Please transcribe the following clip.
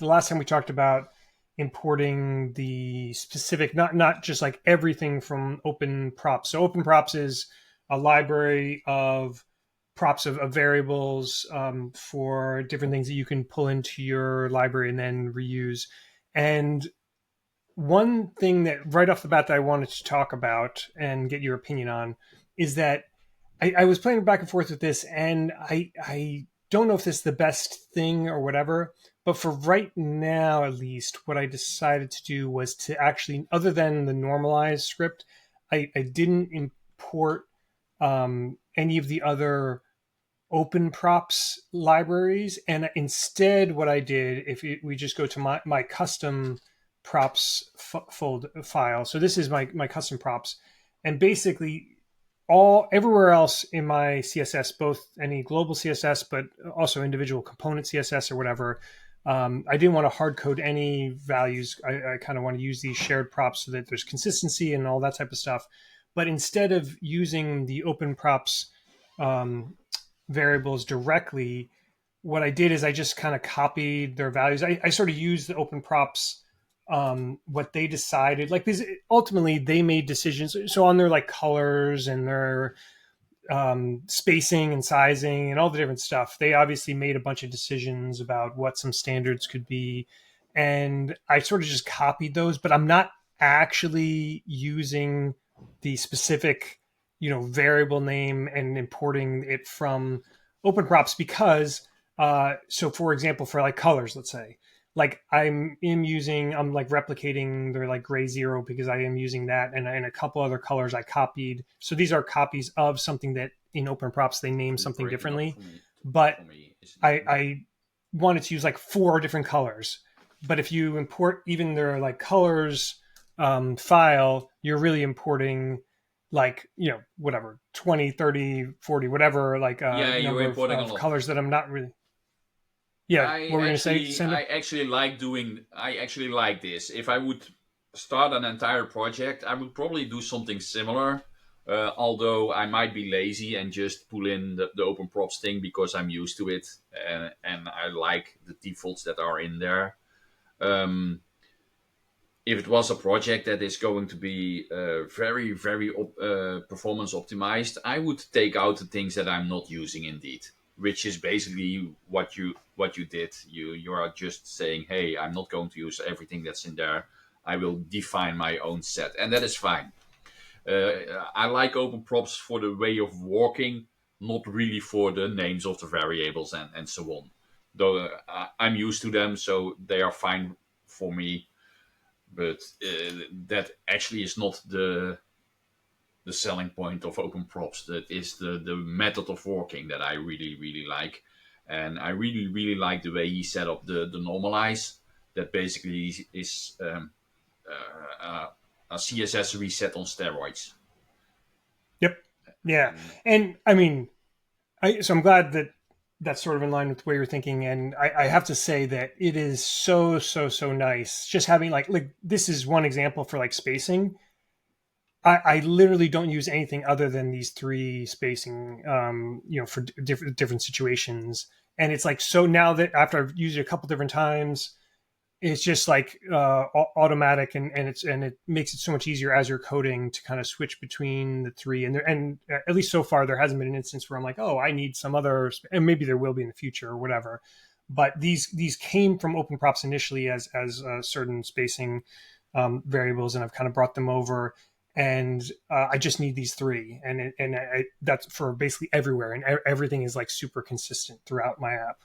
the last time we talked about importing the specific, not just like everything from open props. So open props is a library of props of variables for different things that you can pull into your library and then reuse. And one thing that right off the bat that I wanted to talk about and get your opinion on is that I was playing back and forth with this, and I don't know if this is the best thing or whatever, but for right now, at least, what I decided to do was to actually, other than the normalized script, I didn't import any of the other open props libraries. And instead, what I did, if we just go to my custom props file, so this is my custom props, and basically everywhere else in my CSS, both any global CSS, but also individual component CSS or whatever, I didn't want to hard code any values. I kind of want to use these shared props so that there's consistency and all that type of stuff. But instead of using the open props variables directly, what I did is I just kind of copied their values. I sort of used the open props what they decided, like these, ultimately they made decisions. So on their like colors and their spacing and sizing and all the different stuff, they obviously made a bunch of decisions about what some standards could be. And I sort of just copied those, but I'm not actually using the specific, variable name and importing it from open props because, so for example, for like colors, let's say, like I'm like replicating their like gray 0 because I am using that, and a couple other colors I copied. So these are copies of something that in open props they name something differently. But I wanted to use like 4 different colors. But if you import even their like colors file, you're really importing like, whatever, 20, 30, 40, whatever, like you're number importing a of lot. colors that I'm not really. Yeah, what were we going to say, Sander? I actually like doing. I actually like this. If I would start an entire project, I would probably do something similar. Although I might be lazy and just pull in the open props thing because I'm used to it, and I like the defaults that are in there. Um, if it was a project that is going to be very, very performance optimized, I would take out the things that I'm not using indeed, which is basically what you did. You are just saying, hey, I'm not going to use everything that's in there. I will define my own set, and that is fine. I like open props for the way of working, not really for the names of the variables and so on. Though I'm used to them, so they are fine for me. But that actually is not the selling point of open props. That is the method of working that I really, really like. And I really, really like the way he set up the normalize. That basically is a CSS reset on steroids. Yep. Yeah. And And I mean, so I'm glad that that's sort of in line with the way you're thinking. And I have to say that it is so, so, so nice just having like this is one example for like spacing. I literally don't use anything other than these 3 spacing, for different situations. And it's like, so now that after I've used it a couple different times, it's just like automatic, and it makes it so much easier as you're coding to kind of switch between the 3. And at least so far, there hasn't been an instance where I'm like, oh, I need some other, and maybe there will be in the future or whatever. But these came from open props initially as certain spacing variables, and I've kind of brought them over. And I just need these 3, and that's for basically everywhere, and everything is like super consistent throughout my app.